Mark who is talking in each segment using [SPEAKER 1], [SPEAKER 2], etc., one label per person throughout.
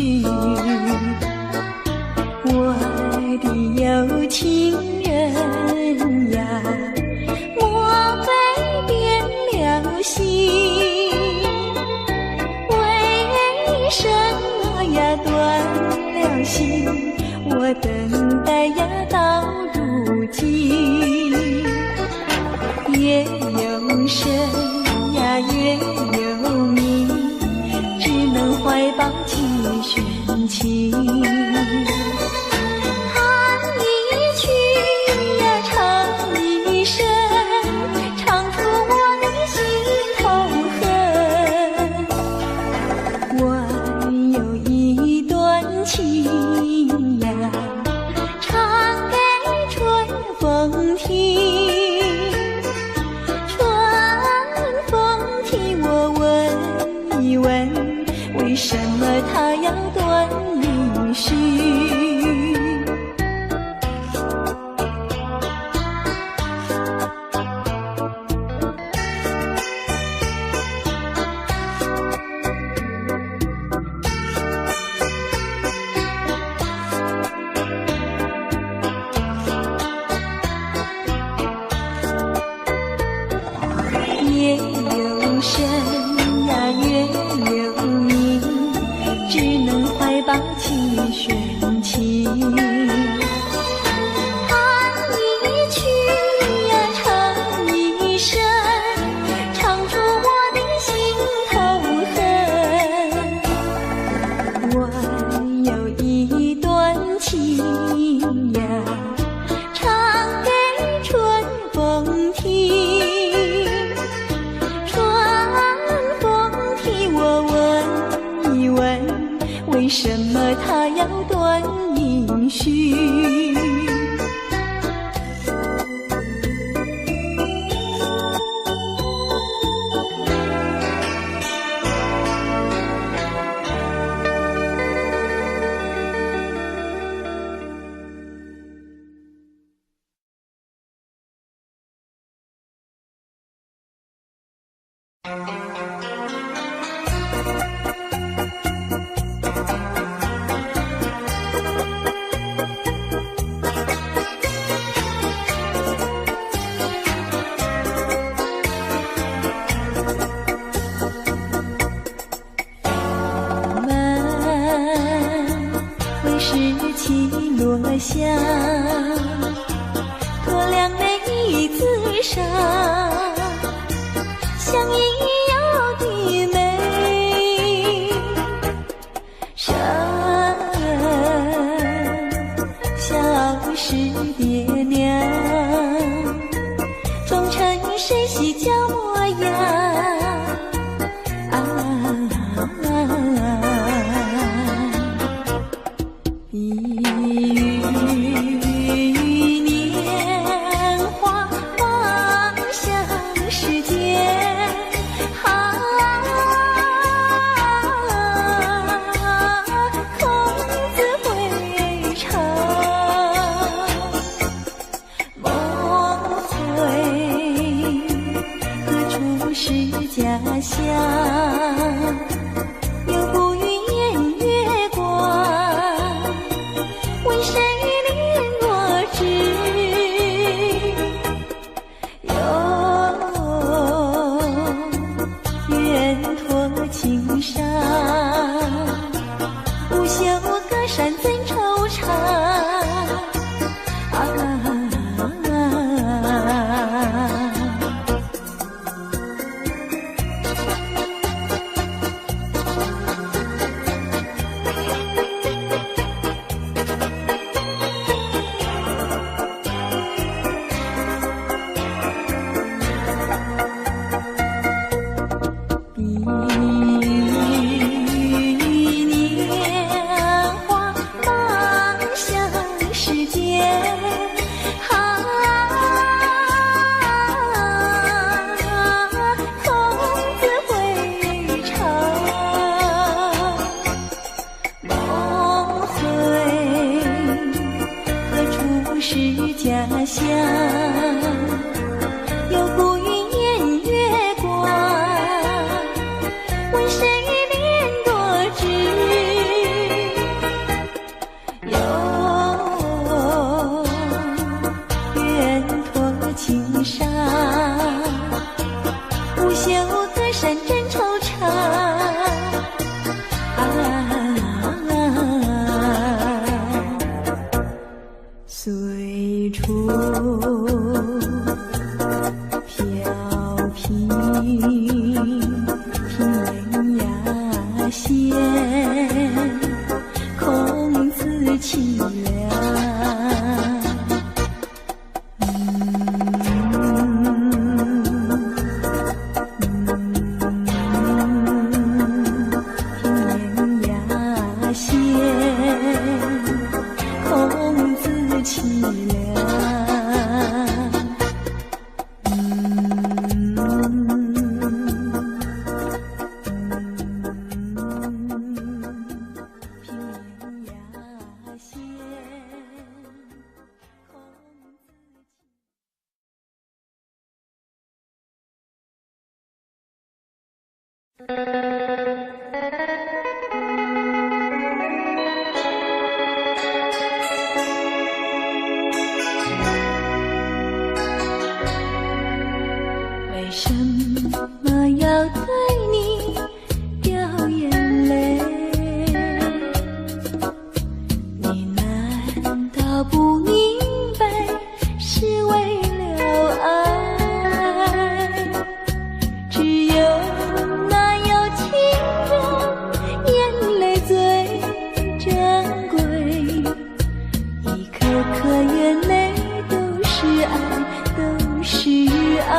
[SPEAKER 1] 绪。我的有情人呀，莫非变了心？为什么呀断了心？我等待呀到如今，夜有深呀月有明，只能怀抱几弦琴。弹一曲呀唱一声，唱出我的心头恨。我有一段情呀，唱给春风听。春风替我问一问，为什么他要断音讯？夜有深呀月有明，只能怀抱几弦琴。弹一曲呀唱一声，唱出我的心头恨。我有一段情呀，唱给春风听。为什么他要断音讯？落下，托亮妹子裳，相依有的美生，小时爹娘，终成谁喜教模样。家乡又不语言月光，为谁怜我知？又愿托情伤，不朽歌山怎惆怅？年华。闲，空自凄凉。为什么要对你掉眼泪？你难道不明白是为了爱？只有那有情人眼泪最珍贵，一颗颗眼泪都是爱，都是爱。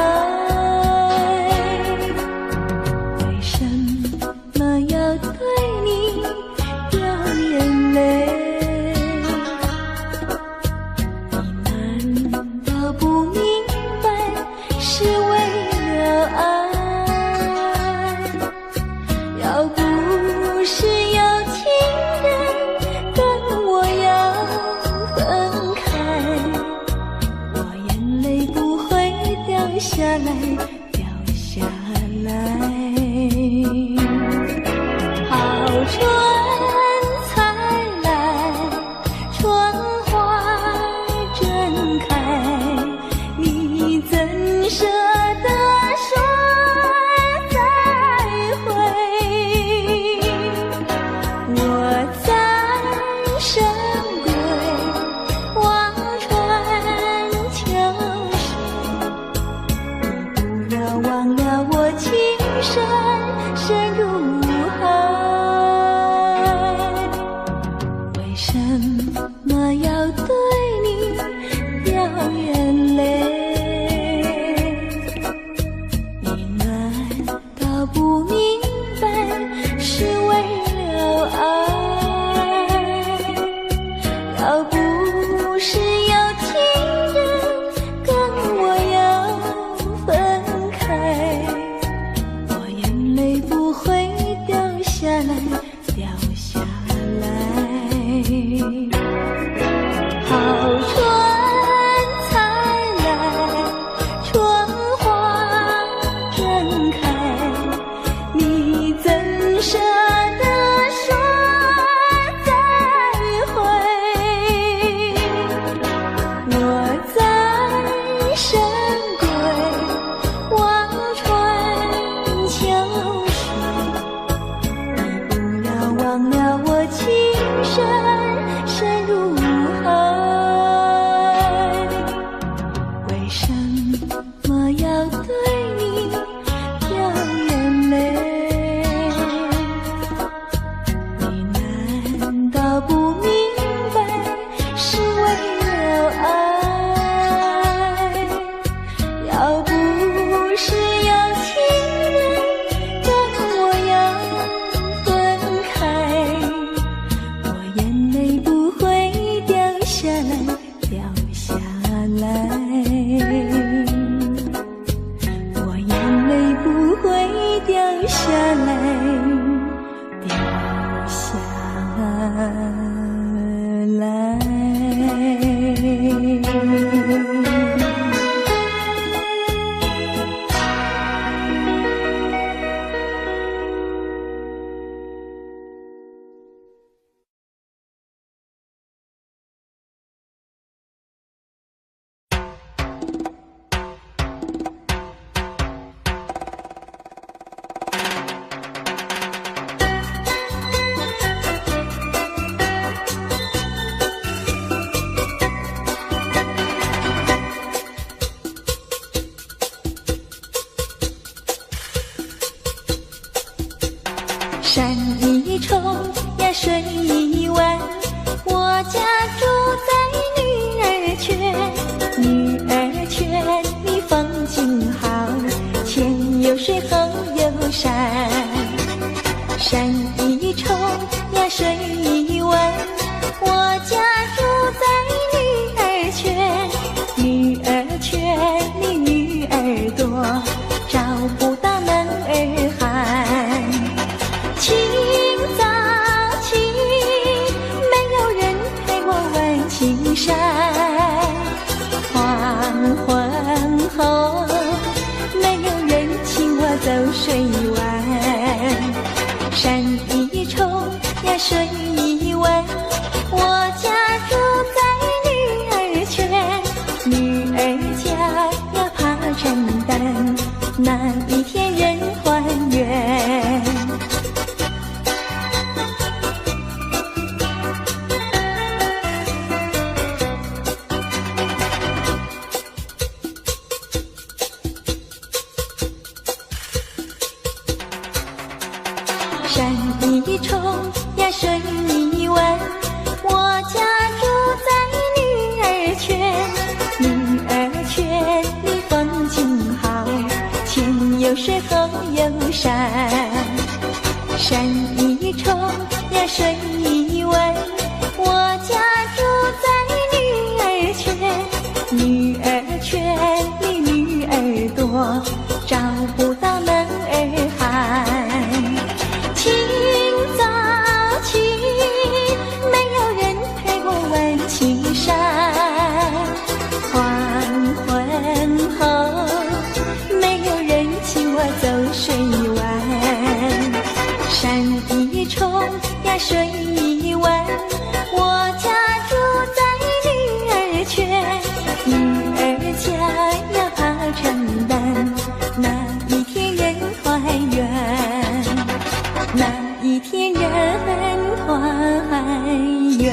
[SPEAKER 1] 下来，掉下来，好春才来，春花正开，你怎舍得说再会？我在深闺望穿秋水，忘了我情深深如海，为什么要对你掉眼泪？你难道不明白是为了爱？要不是有情人跟我要分开，我眼泪不会掉下来，掉下来。好春才来，春花正开，你怎舍得说再会？我在深闺望穿秋水，你不要忘了我情深深如海，为什么要对你掉眼泪？你难道不明白是为了爱？要不是有情人跟我要分开，我眼泪不会掉下来，掉下来。我眼泪不会掉下来，掉下来。山一重呀水一弯，我家住在女儿圈。女儿圈里风景好，前有水后有山。山一重呀水一问，我家住在女儿圈，女儿圈里女儿多，找不到男儿汉。清早起，没有人陪我问青山，黄昏后，没有人请我走水湾。山一冲呀水一问，我家住在女儿圈，女儿家要怕承担，那一天人团圆。山一冲呀水一问，我家住在女儿圈，女儿圈里风景好，前有水后有山。山一冲呀水一问，我家住在女儿圈，女儿圈里女儿多，找不到男儿汉。清早起，没有人陪我问青山，黄昏后，没有人请我走水湾。山一冲呀水一问，我家住在女儿圈，女儿家要怕承担，那一天人团圆，那一天人团圆。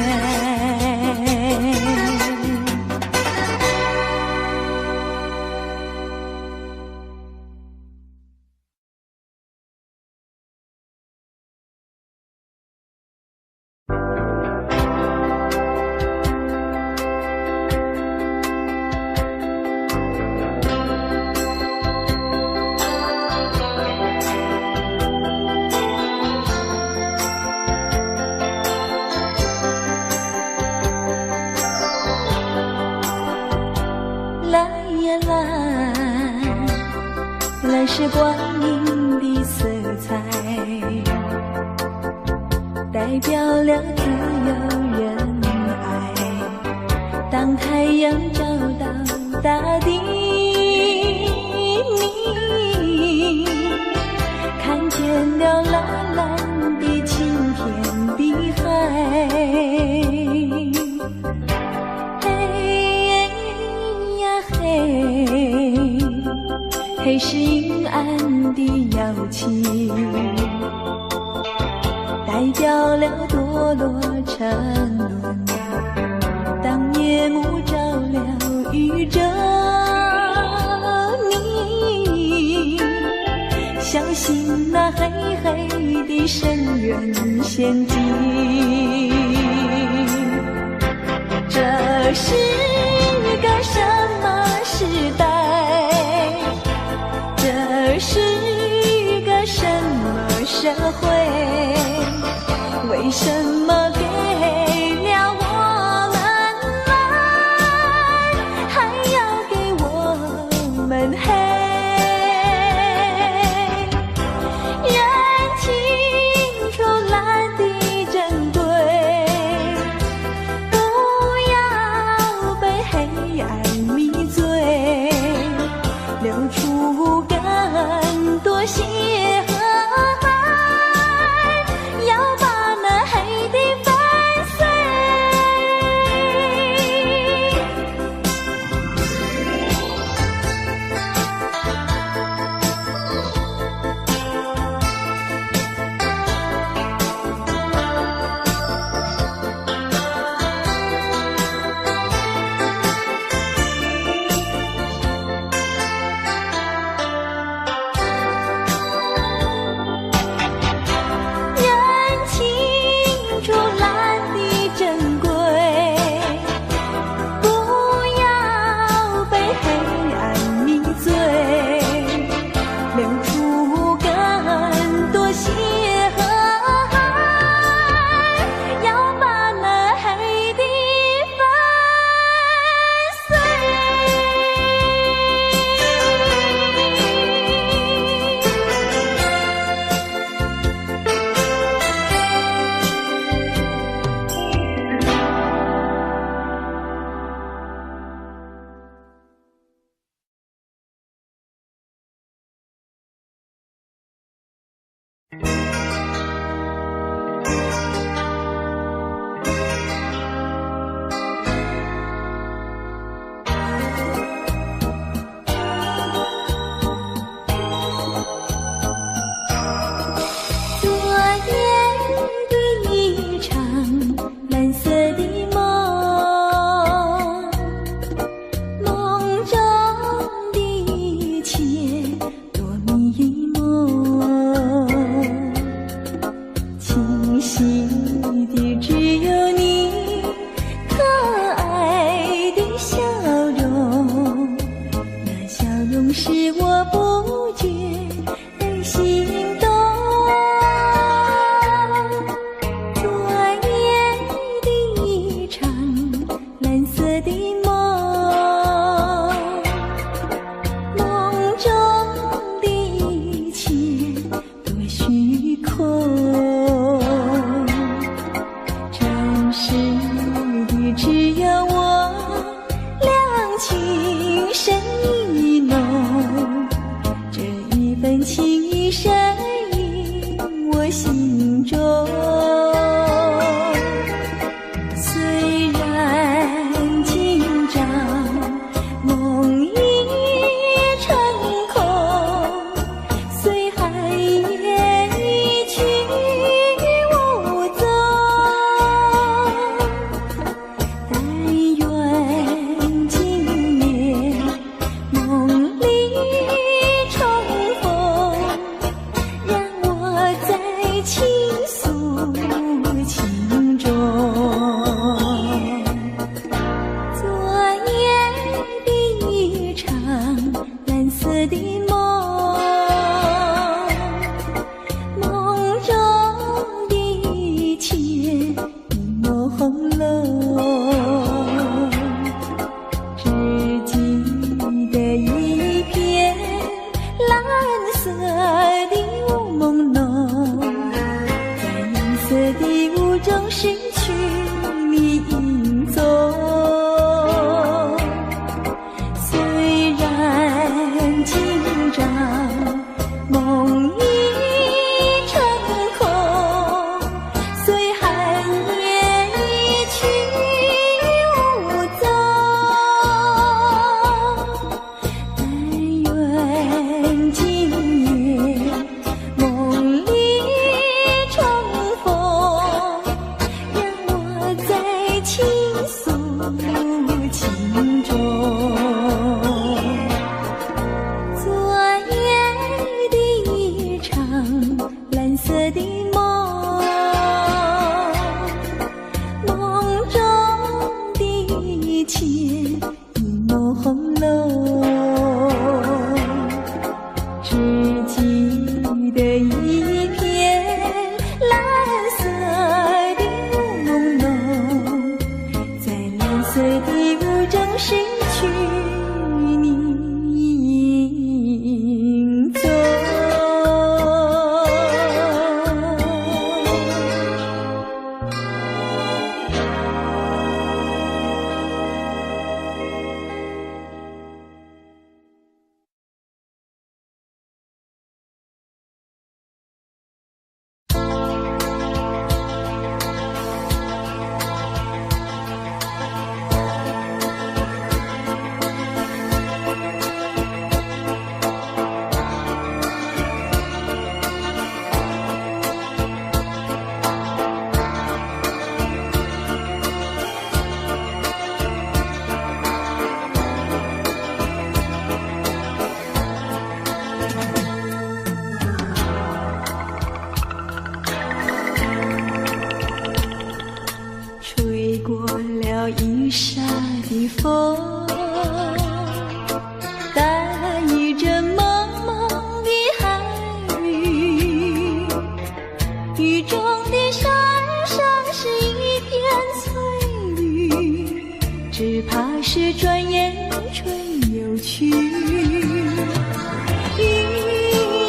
[SPEAKER 1] 来呀来，来是光阴的色彩，代表了自由仁爱。当太阳照到大地，你看见了蓝蓝的晴天的海。黑是阴暗的妖气，代表了堕落沉沦。当夜幕照了愚者，你小心那黑黑的深渊陷阱。这是个什么时代？这是个什么社会？为什么给了我们蓝，还要给我们黑？认清楚蓝的珍贵，时的只有我，两情深意浓，这一份情意深印我心中。虽然今朝梦已成空，虽寒夜一去无踪，但愿今夜梦里重逢，让我再倾诉情衷。昨夜的一场蓝色的梦，梦中的一切已朦胧，只记得一片蓝色的雾朦胧，在蓝色的雾中失去你影踪。虽然今朝梦已成空，虽寒夜一去无踪，但愿今夜梦里重逢，让我再倾诉情衷。昨夜的一场蓝色的梦，梦中的一切已朦胧，只记得一片蓝色的雾朦胧，在蓝色的雾中失去你影踪。吹过了一沙的风，带来一阵蒙蒙的寒雨，雨中的山上是一片翠绿，只怕是转眼春又去。雨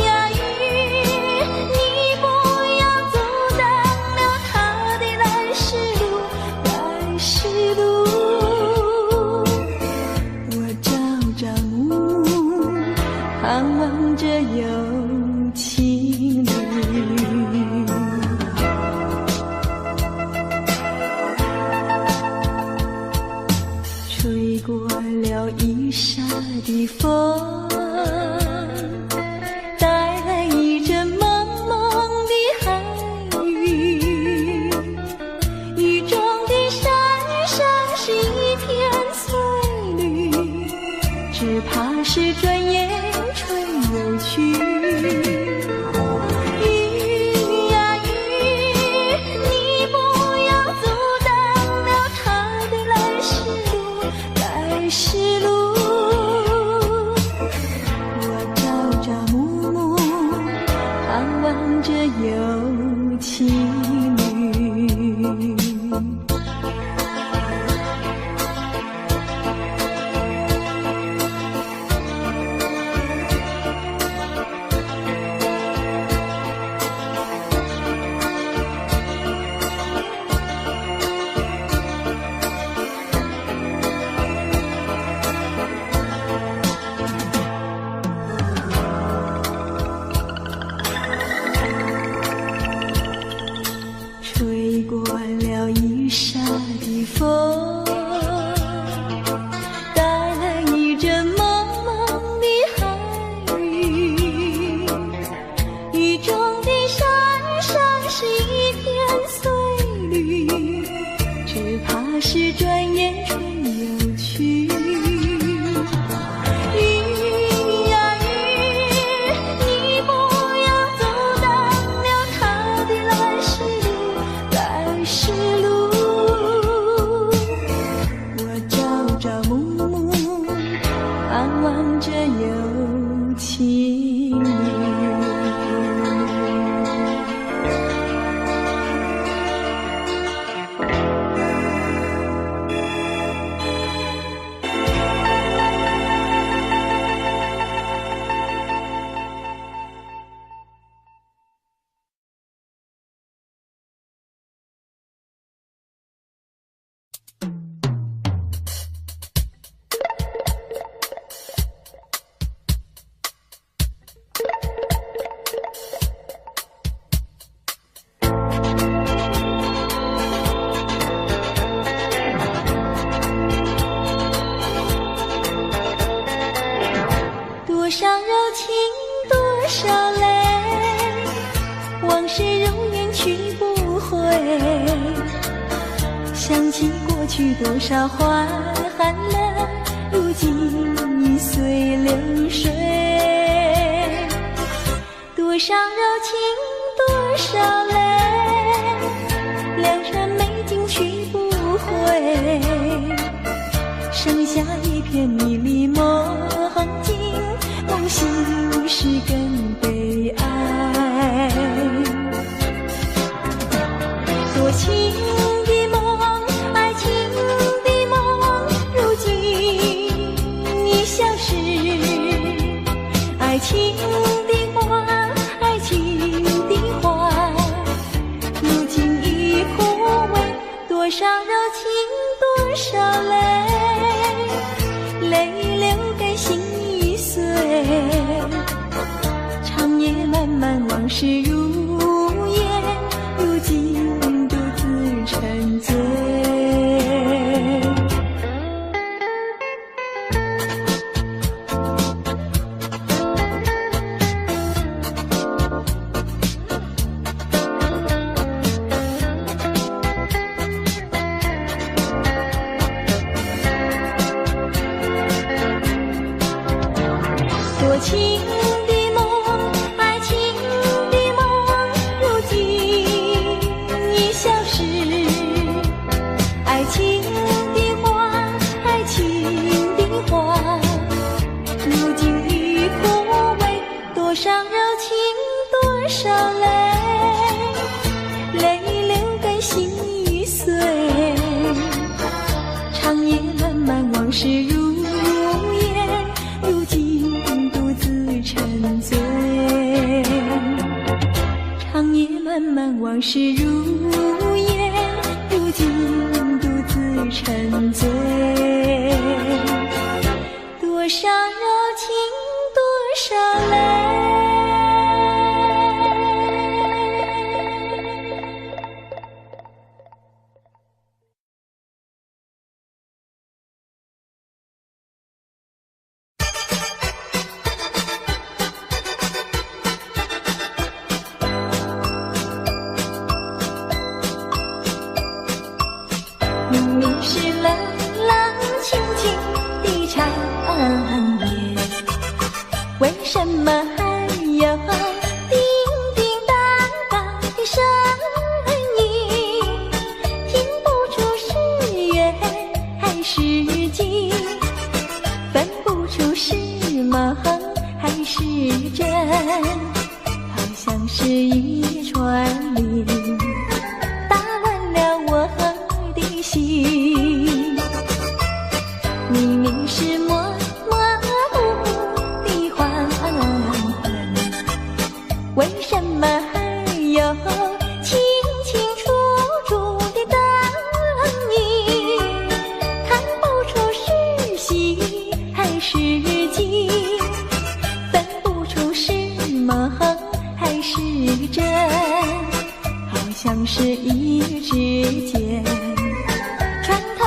[SPEAKER 1] 呀雨，你不要阻挡了它的来时路，来时路。我朝朝暮暮，盼望着有情侣。吹过了一沙的风，带来一阵蒙蒙的寒雨，雨中的山上是一片翠绿，只怕是转眼春又去。雨呀雨，你不要阻挡了它的来时路，来时路。我朝朝暮暮，盼望着有情侣。想起过去多少花寒了，如今已随流水。多少柔情，多少泪，流转美景去不回，剩下一片迷离梦境，梦醒时更悲哀。多情的梦，爱情的梦，如今已消失。爱情的花，爱情的花，如今已枯萎。多少柔情，多少泪，泪流给心已碎。长夜漫漫，往事如烟，如今独自沉醉。多情的梦，爱情的梦，如今已消失。爱情的花，爱情的花，如今已枯萎。多少柔情，多少泪，泪流给心已碎。长夜漫漫，往事如烟，如今独自沉醉。长夜漫漫，往事如烟，如今独自沉醉。多少柔情，多少泪。明明是冷冷清清的长夜，为什么还有叮叮当当的声音？听不出是缘还是景，分不出是梦还是真，好像是一串铃，打乱了我的心。明明是模模糊糊的黄昏，为什么还有清清楚楚的灯影？看不出是喜还是惊，分不出是梦还是真，好像是一支箭穿透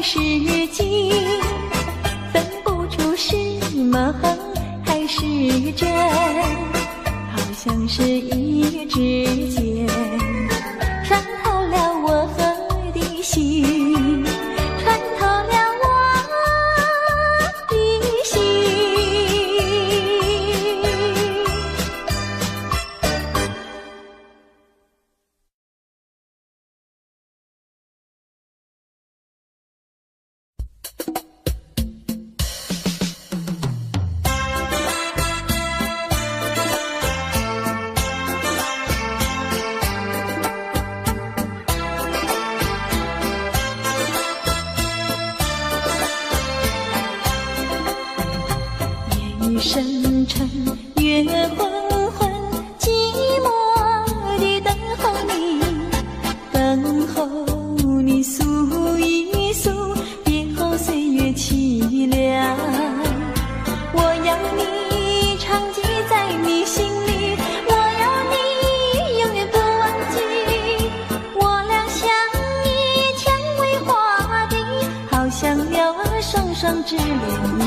[SPEAKER 1] 是景，分不出是梦还是真，好像是一支箭穿透了我的心，穿透了我的心。深沉月昏昏，寂寞地等候你，等候你诉一诉别后岁月凄凉。我要你常记在你心里，我要你永远不忘记。我俩相依蔷薇花地，好像鸟儿双双织涟漪。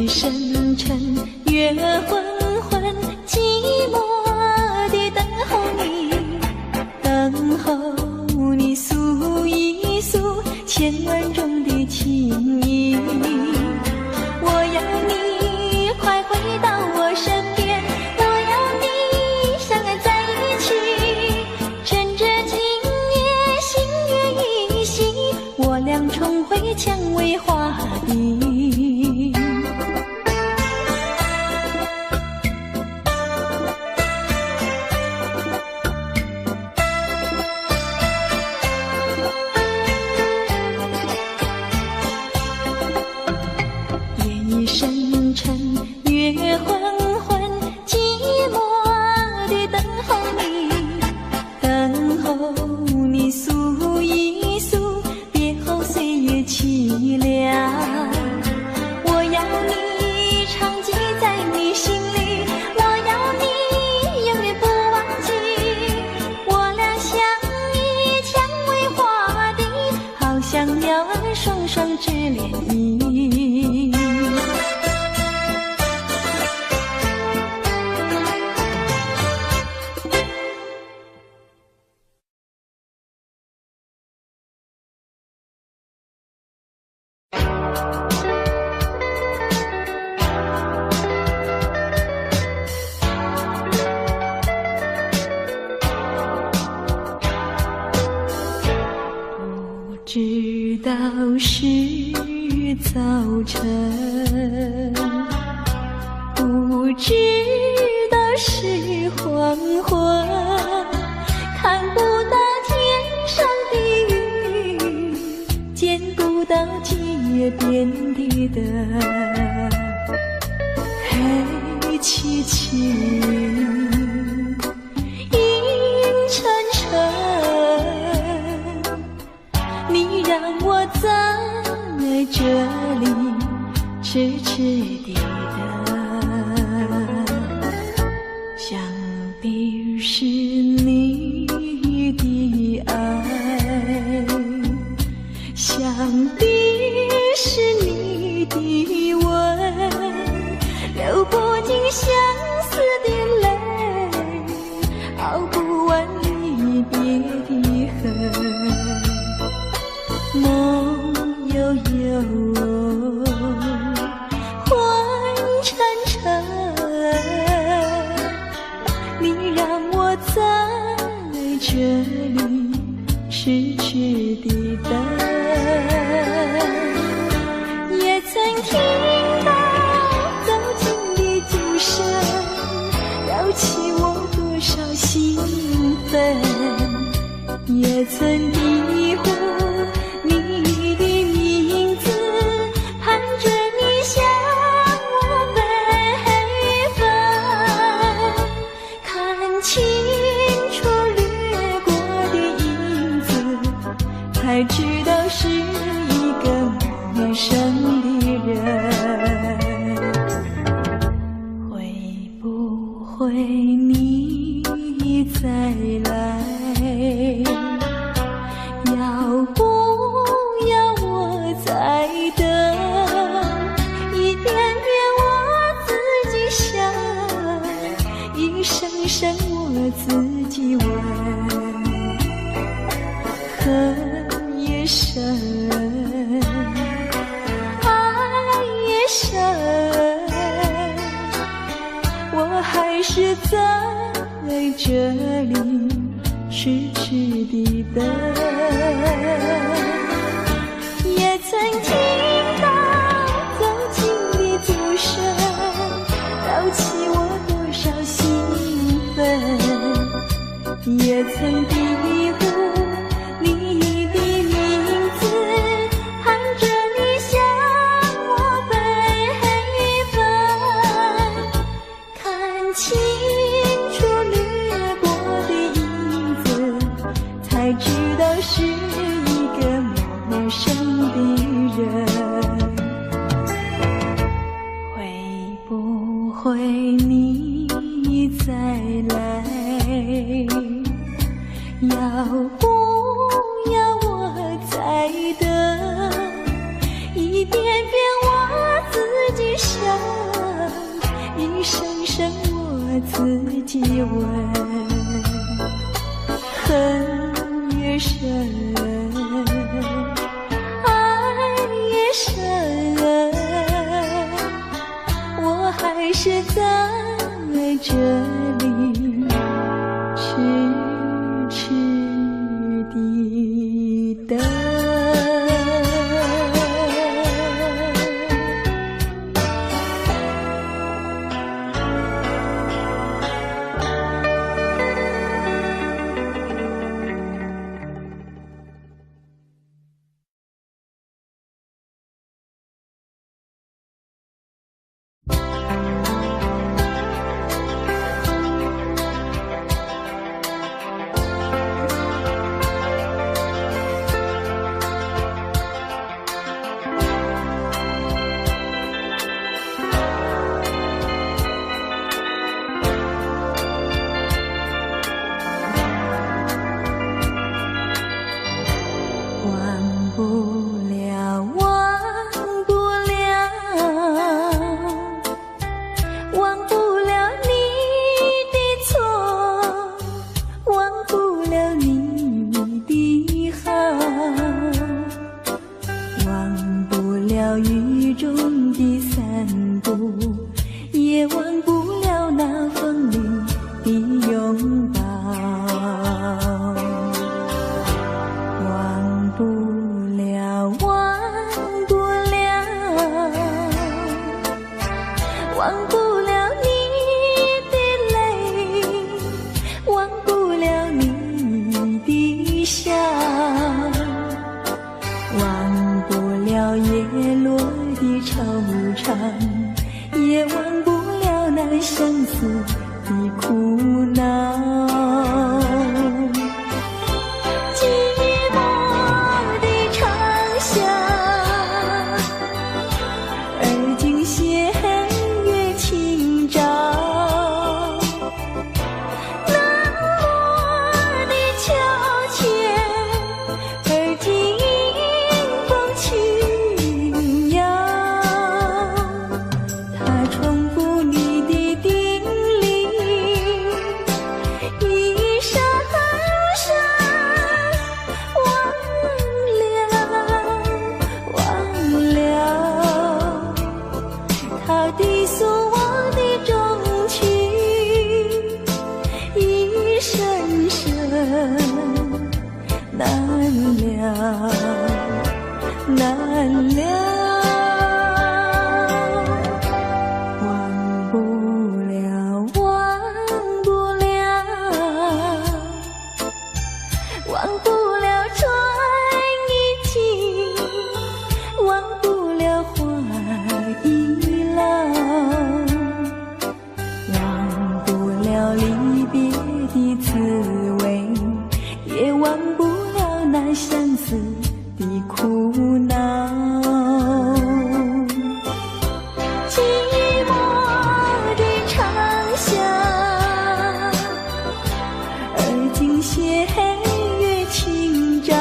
[SPEAKER 1] 深沉月昏昏，寂寞地等候你，等候你诉一诉千万种的情意。我要你快回到我身边，我要你相爱在一起，趁着今夜星月一夕，我俩重回蔷薇花地。深沉月昏昏，寂寞地等候你，等候你诉一诉别后岁月凄凉。我要你常记在你心里，我要你永远不忘记。我俩相依蔷薇花地，好像鸟儿双双织涟漪。不知道是早晨，不知道是黄昏，看不到天上的云，见不到街边的灯，黑漆漆，阴沉沉。你让我在这里痴痴地等，想必是你的爱，想必是你的吻，流不尽相思的泪，熬不完离别的恨。梦悠悠，昏沉沉，你让我在这里痴痴地等。也曾听到走近的鼓声，撩起我多少兴奋，也曾低呼你的名字，盼着你向我飞奔。才知道是一个陌生的人。会不会你再来？要不要我再等？一遍遍我自己想，一声声我自己问。恨也深，爱也深，我还是在这里痴痴地等。也曾听到走近的足声，撩起我多少兴奋。也曾低呼你的名字，喊着你向我悲愤。看清楚掠过的影子，才知道是一个陌生的人。会不会你再来？要不要我再等？一遍遍我自己想，一声声我自己问。恨也深，爱也深，我还是在这里痴痴地等。雨中的散步，也忘不了那风里的拥抱，忘不了，忘不了，忘不了你的泪，忘不了你的笑，忘不了叶落的惆怅，也忘不了那相思的苦恼。寂寞的长巷，而今斜月清照，冷漠的秋千，而今风轻摇。它重复你的叮咛，一声声忘了，它低诉我的衷情，一声声难了，难了。忘不了，忘不了，忘不了春已尽，忘不了花已老，忘不了离别的滋味，也忘不了那相思苦恼。寂寞的长巷，而今斜月清照。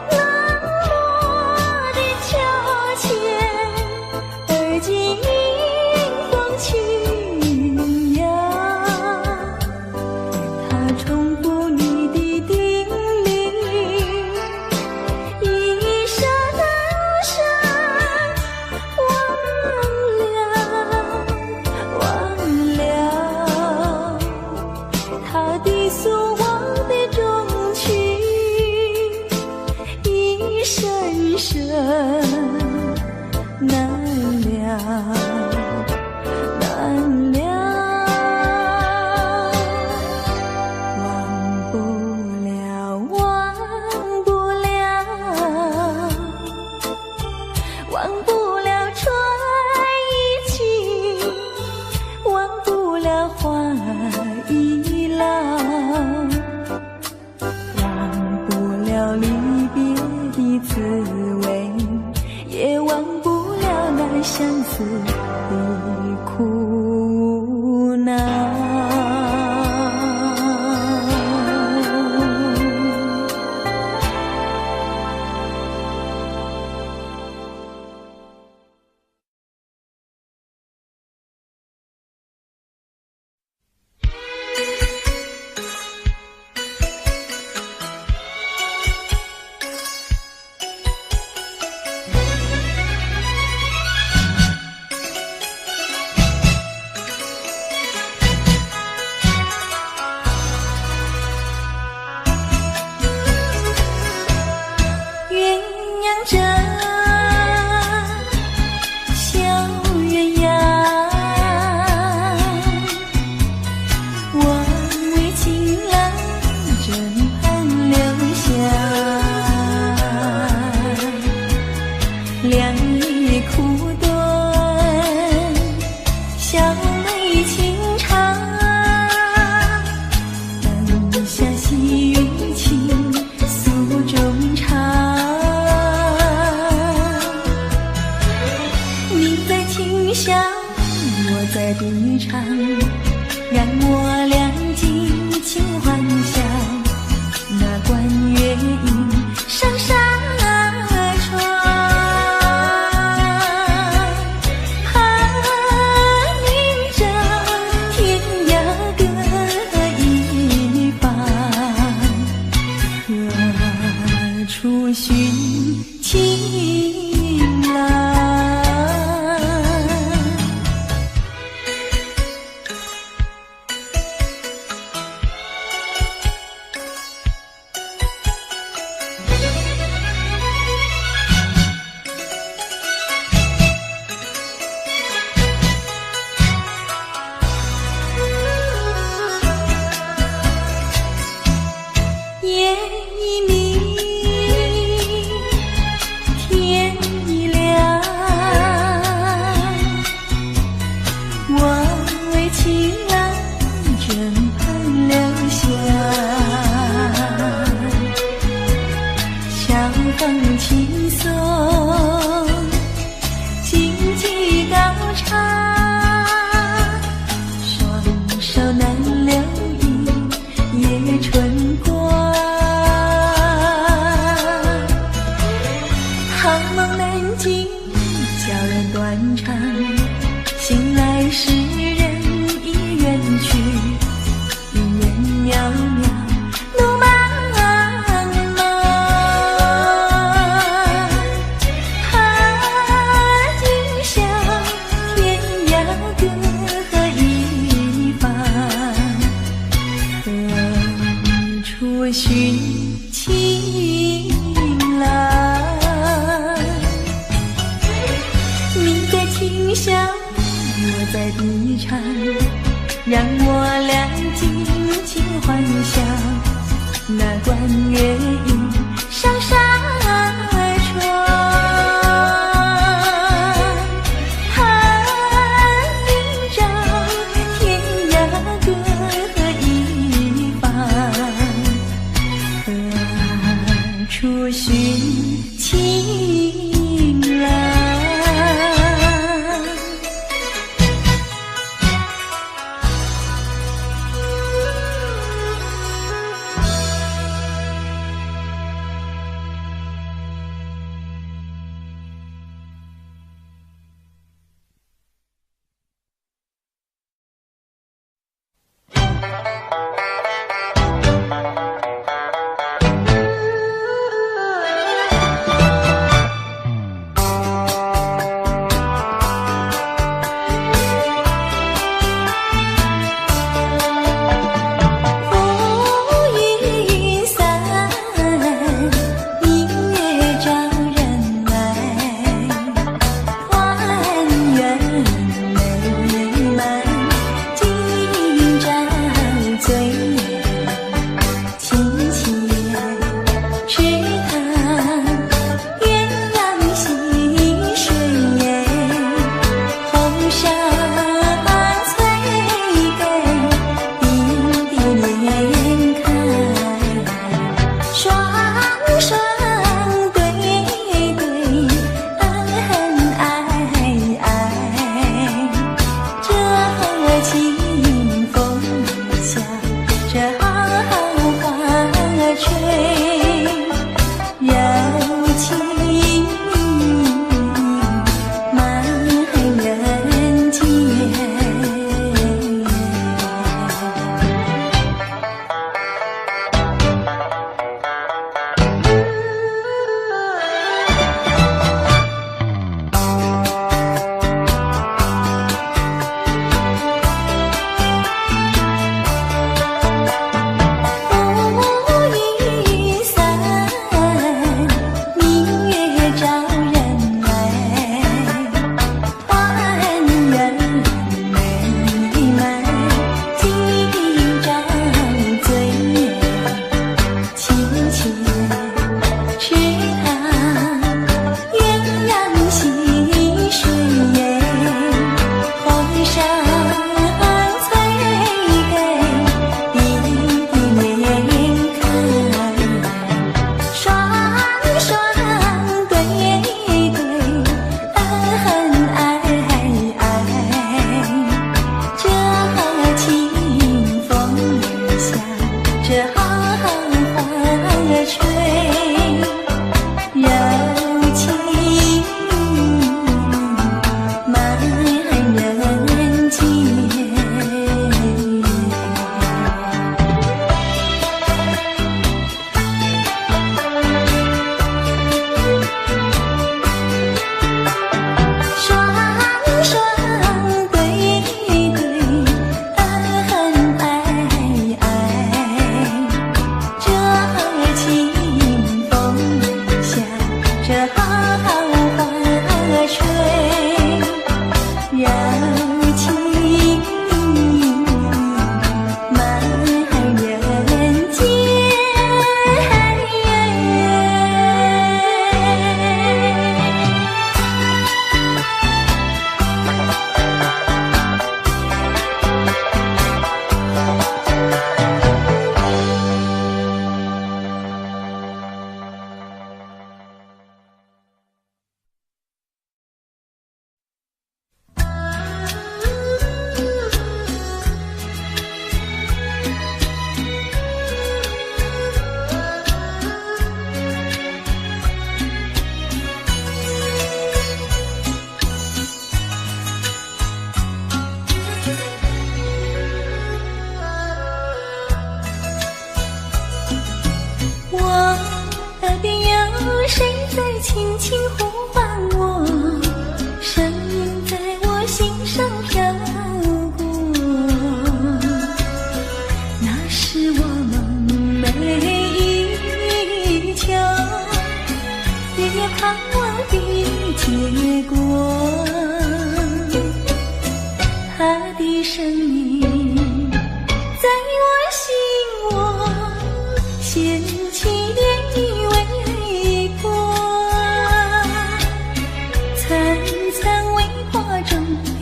[SPEAKER 1] 冷漠的秋千，而今迎风轻摇。它重复你的叮咛，一声声忘了，它低诉我的衷曲，一声声难了。忘不了春已去，忘不了花已老，忘不了离别的滋味，也忘不了那相思的苦恼。两翼苦短，小妹情长，灯下细雨倾诉衷肠。你在轻笑，我在低唱，让我俩尽情幻想，那关月影上山寻情郎。夜已明，情郎枕畔留下，相逢轻松，荆棘高唱，双手难留一夜春光，好梦难尽，悄然断肠，醒来时去，云烟渺渺，路茫茫。今宵天涯各一方，何处寻情郎？你在轻笑，我在低唱，让我俩尽情幻想，那关月影上山窗，寒林照，天涯各一方，何不寻情郎。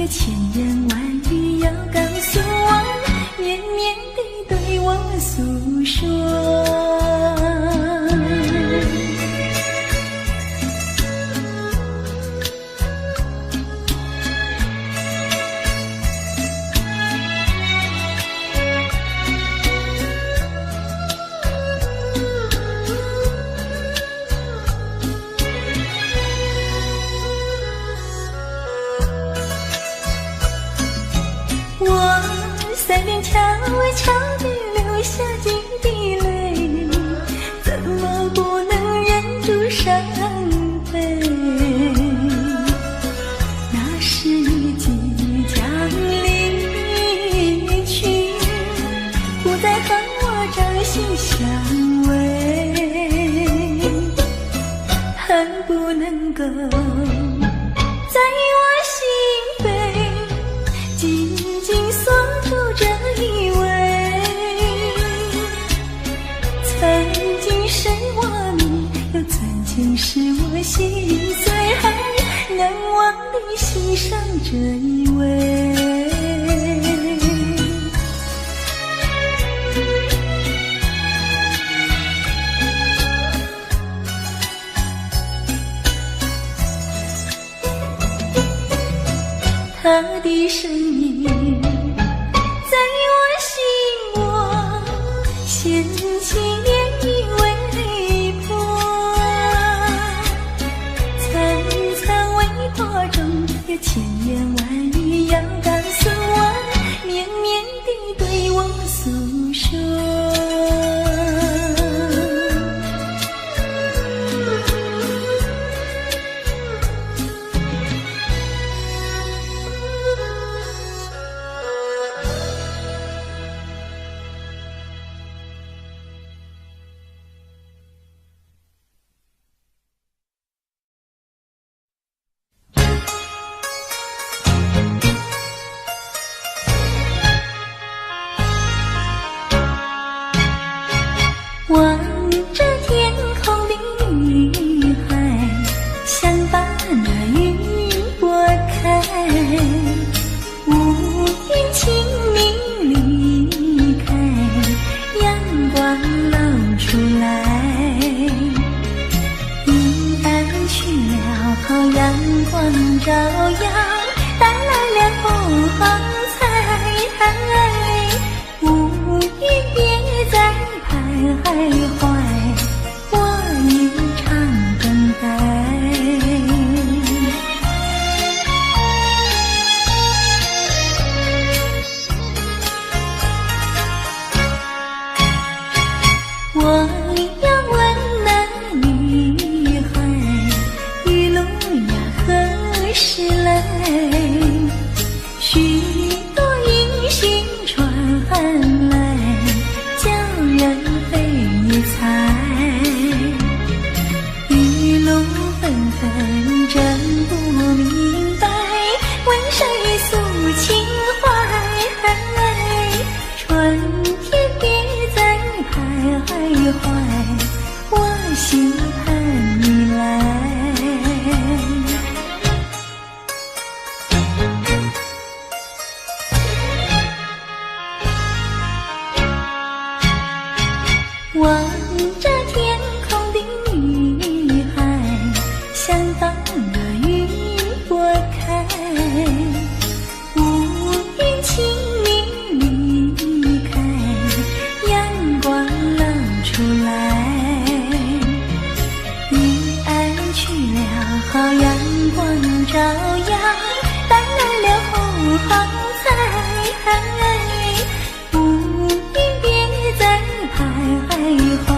[SPEAKER 1] 千言万语要告诉我，绵绵地对我诉说。悄悄地流下几滴泪，怎么不能忍住伤悲？那时你即将离去，不再和我朝夕相偎，恨不能够在我心扉紧紧锁住这一位，曾经是我命，又曾经是我心最难忘的心上这一位。他的身影在我心窝，掀起涟漪微波，层层微波中有千言万语要告诉我，绵绵地对我诉说。望着天空的女孩，想把那云拨开，乌云轻鸣离开，阳光露出来，阴暗去了后阳光照耀，带来了红彩，乌云别再徘徊，我一场等待。我要问那女孩，一路呀何时来？许多音讯传来，叫人悲惨，一路纷纷真不明白，为谁诉情怀？春天别再徘徊，我心盼你来。望着天空的女孩，想把那云拨开，乌云轻鸣离开，阳光露出来，阴暗去了后阳光照耀，带来了红彩，乌云别再徘徊。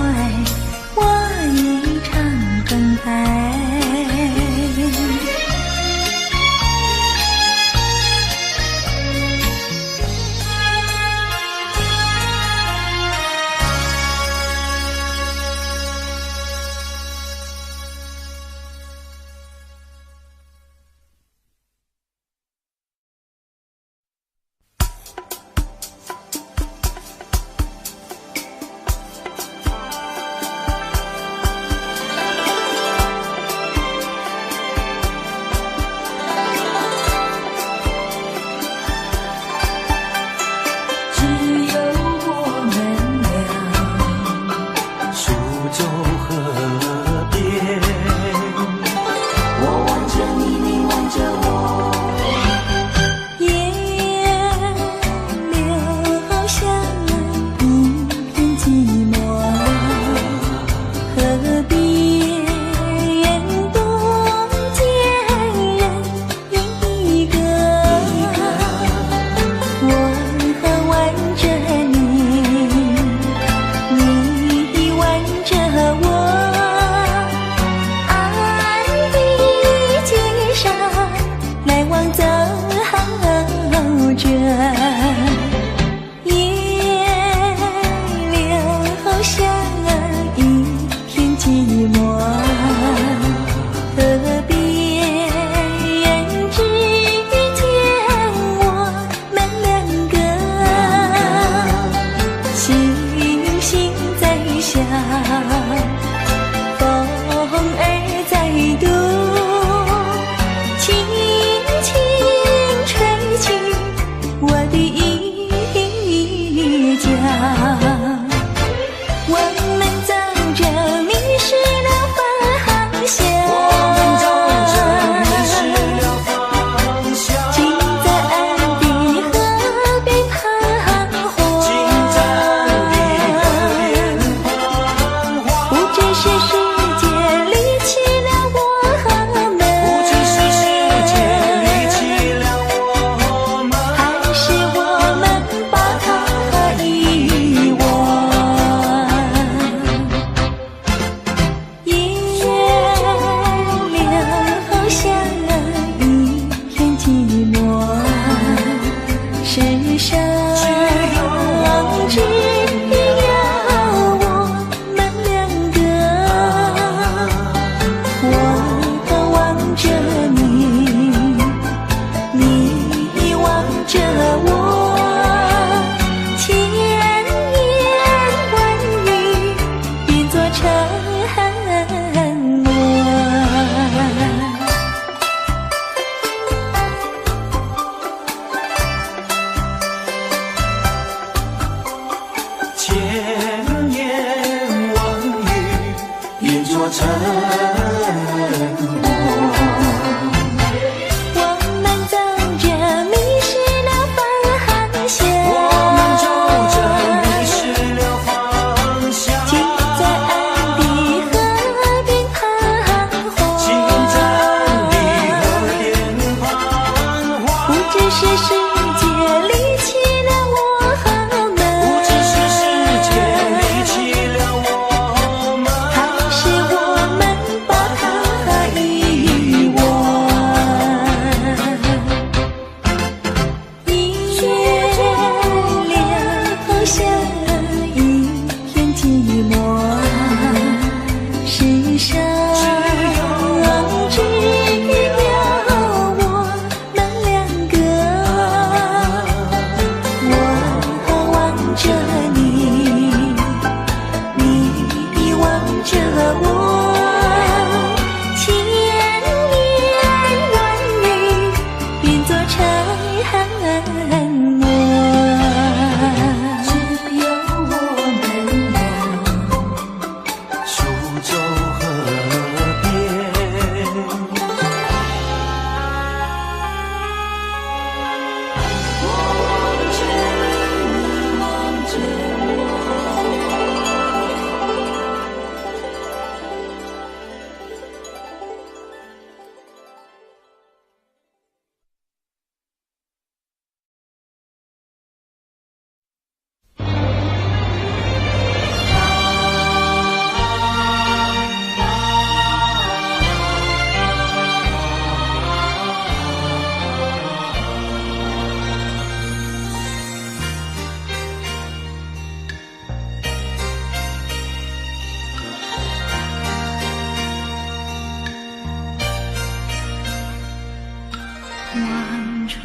[SPEAKER 1] 望穿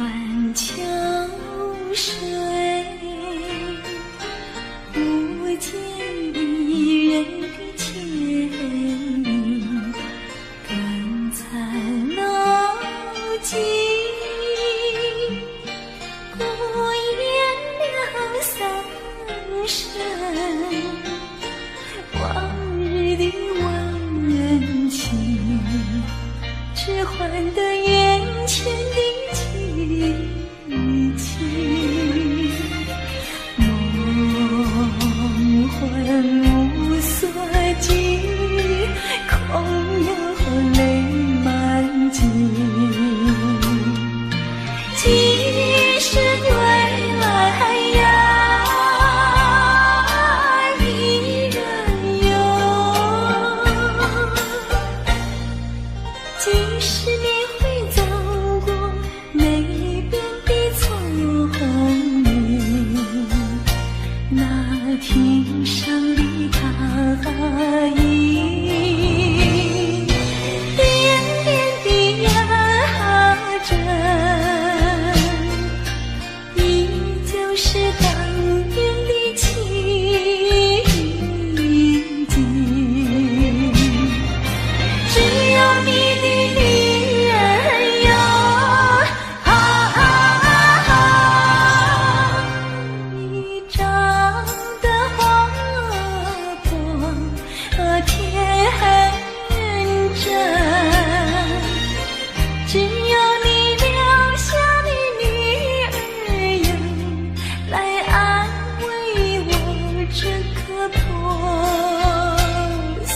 [SPEAKER 1] 秋水，不见一人的倩影，更残楼寂，孤雁了三声，往日的温情，只换得眼前的凄清，梦魂无所寄，空有泪满襟。几时归来呀，一人游，几十年会走过那边的丛林，那庭上的踏影，点点地压着，依旧是当年的情景。只有你的女儿哟，你长得活泼天真，只有你留下的女儿哟，来安慰我这颗破碎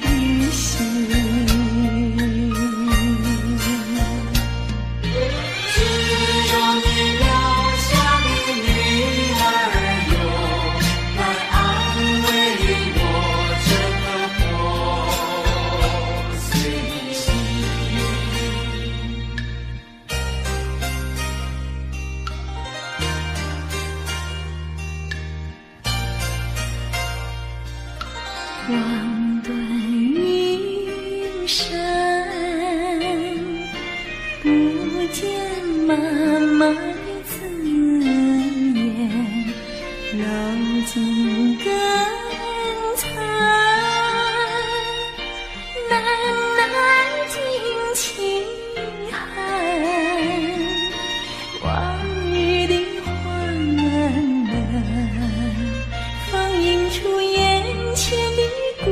[SPEAKER 1] 的心。只有你留下的女儿哟，来安慰我这颗破碎的心。望断云山，不见妈妈的字眼，楼尽更残，难难尽清寒，往日的欢乐，放映出眼前的孤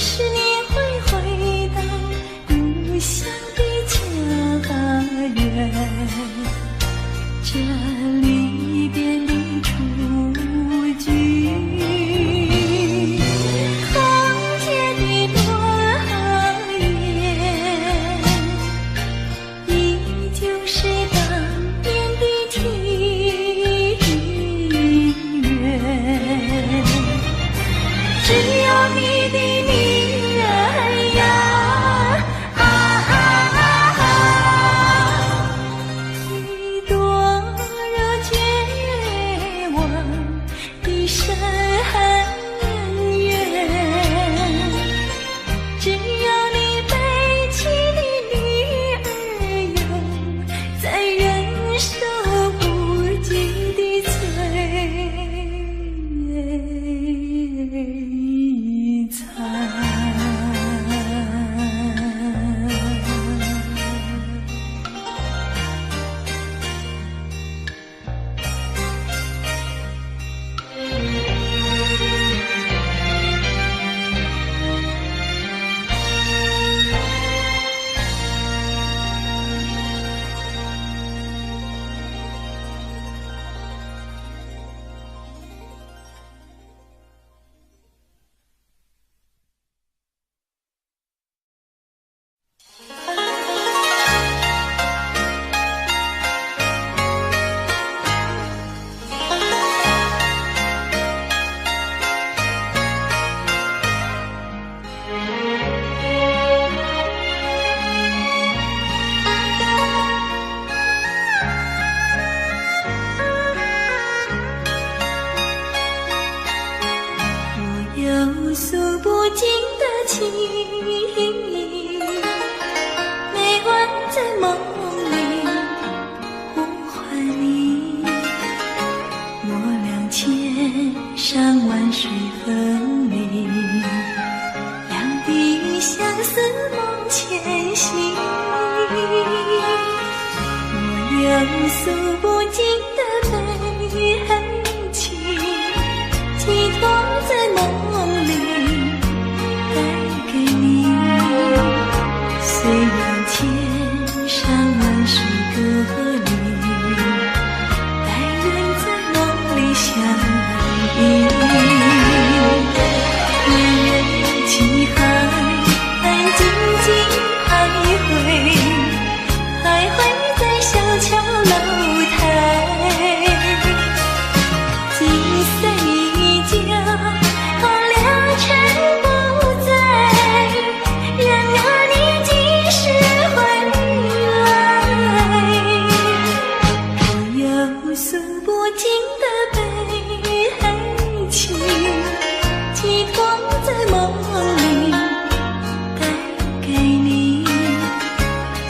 [SPEAKER 1] 是你会回到故乡的家园，这离别的雏菊，红结的落叶，依旧是当年的庭院。只有你的女儿呀，一朵热绝望的深渊，只有你悲泣的女儿有在忍受不尽的摧残。有诉不尽的情意，每晚在梦里呼唤你，我俩千山万水分离，两地相思梦前行。我有诉不尽的悲情，寄托在梦里带给你，虽然千山万水隔离，但愿在梦里相依。恋人几海安静静徘徊，徘徊在小桥楼台，金色依旧，候了尘不在，然而你几时回来？我有诉不尽的悲情，寄托在梦里带给你，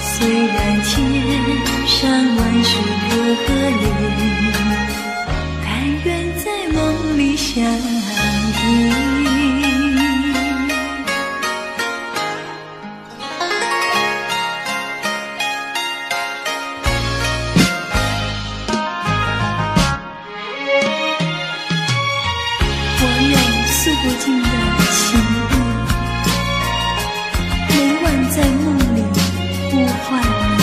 [SPEAKER 1] 虽然千山万水隔离，但愿在梦里相依。我有诉不尽的情意，每晚在梦里呼唤你，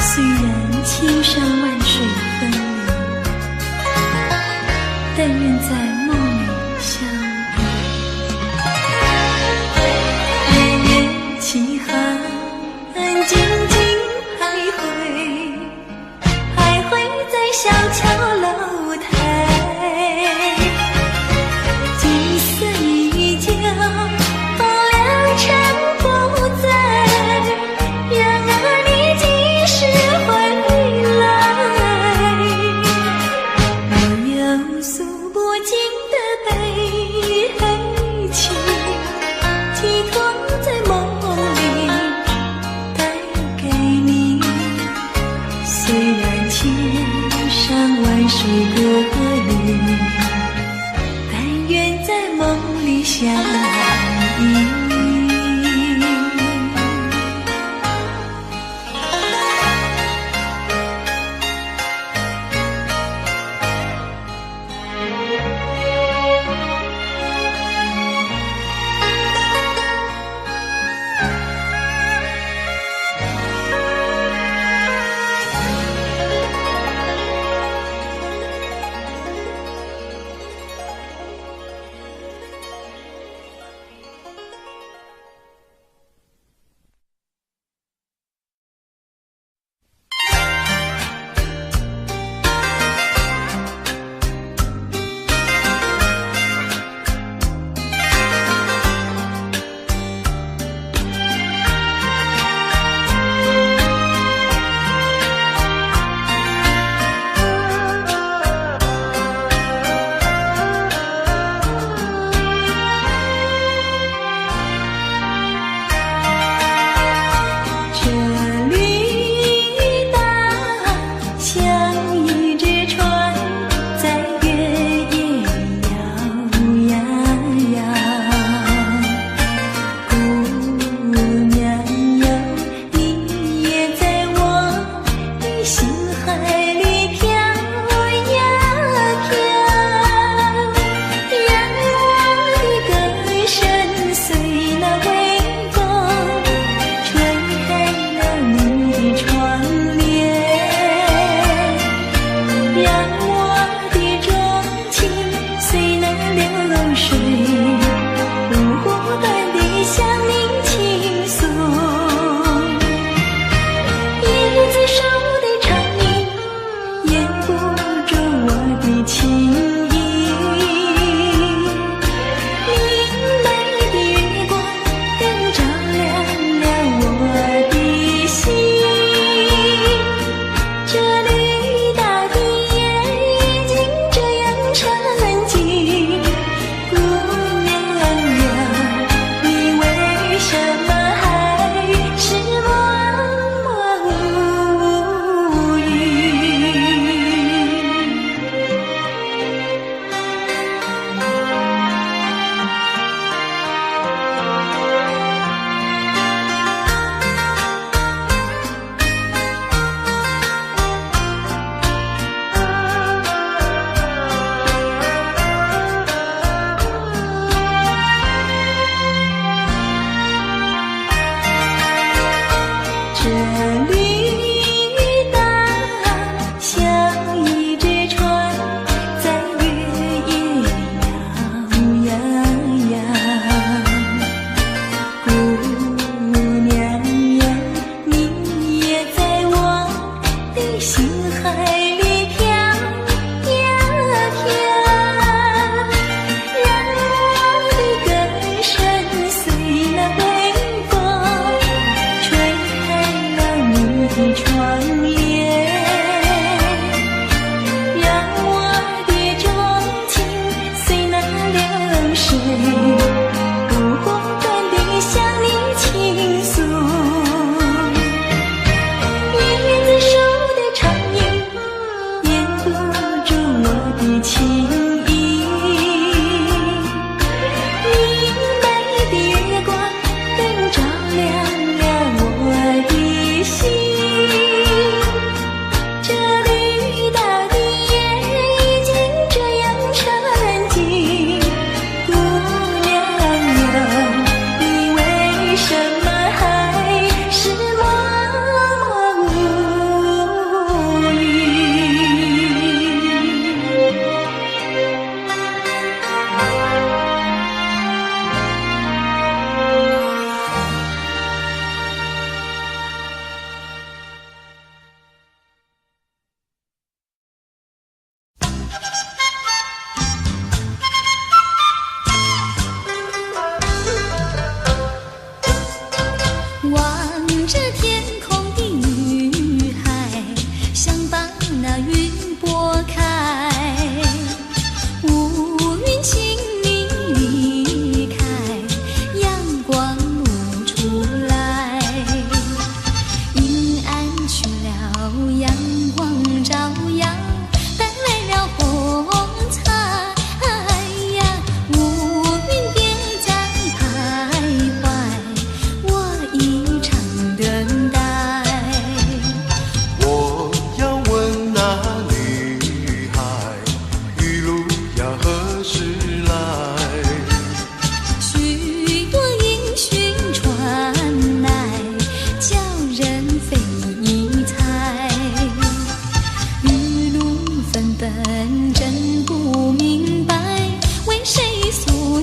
[SPEAKER 1] 虽然千山万水分离，但愿在梦里相依。恋人几海安静静徘徊，徘徊在小桥楼台，金色依旧，候了尘不在，然而你几时回来？我有诉不尽的悲情，寄托在梦里带给你，虽然千山万水隔离，但愿在梦里相依。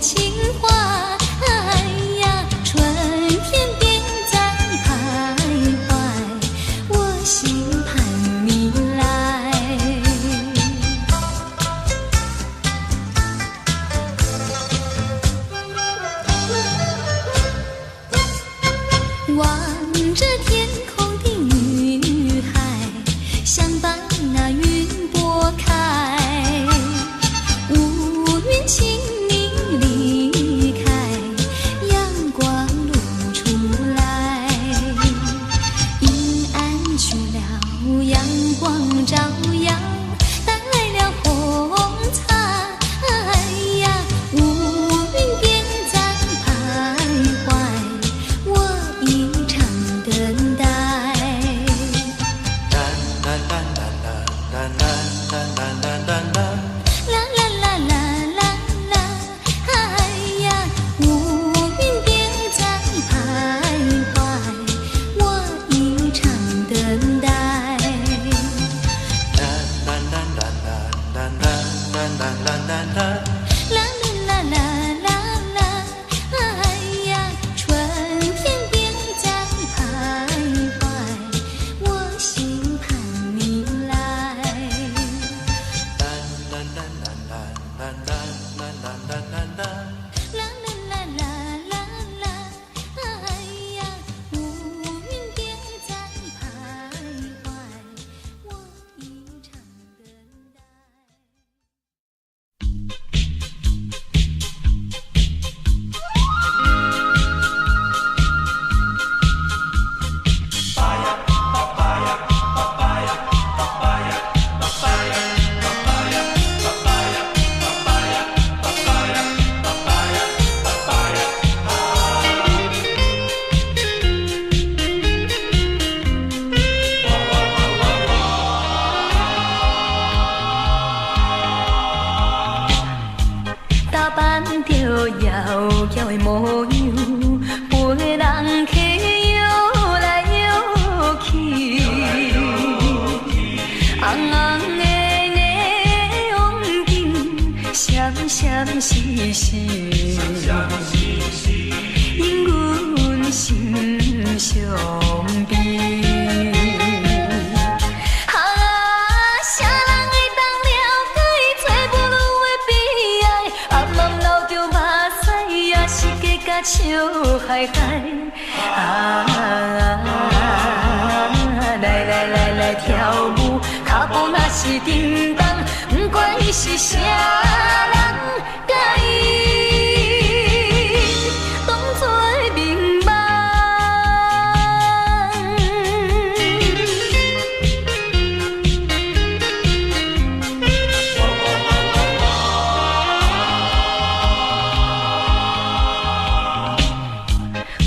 [SPEAKER 1] 情话，哎呀，春天便在徘徊，我心盼你来。望着天空的女孩，想把那云拨开，乌云请你离开，阳光露出来，阴暗去了，阳光照耀，带来了红彩，哎呀，乌云便在徘徊，我一场等待。啦啦啦啦啦啦，哎呀，乌云便在徘徊，我一场等待。啦啦啦啦啦，哎呀，春天便在徘徊，我心盼你来。啦啦啦啦啦啦，哎呀，乌云便在徘徊，我一场等待。打扮着妖娇的模样，陪人客摇来摇去，红红的霓虹灯，闪闪烁烁，引阮心伤悲。笑嗨嗨啊！来跳舞，脚步若是叮当，不管伊是啥人，甲伊当作明梦。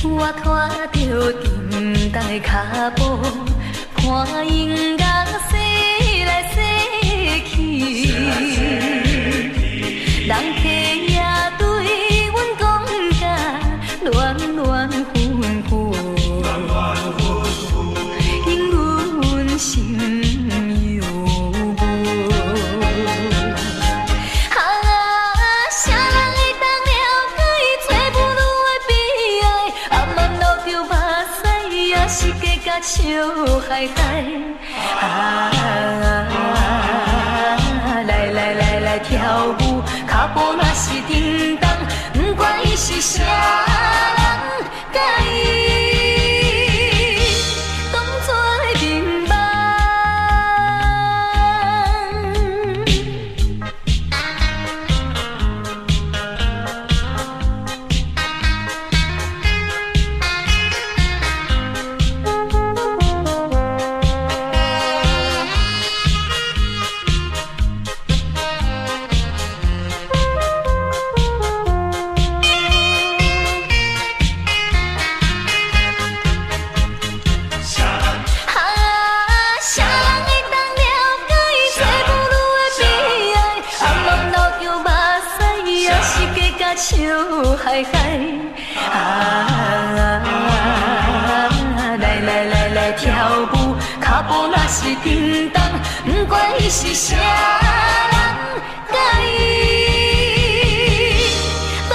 [SPEAKER 1] 我拖着沉重的脚步，看音乐洗来洗去，人客也对阮讲甲暖暖昏昏，引阮心忧闷。啥人会当了解伊做母女的悲哀？暗暗流着目屎，也是加甲笑嗨嗨。来跳舞，脚步若是叮当，不管伊是啥人，甲伊当作明梦。笑嗨嗨来跳舞，脚步若是叮当，不管伊是啥人，甲伊当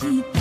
[SPEAKER 1] 记得。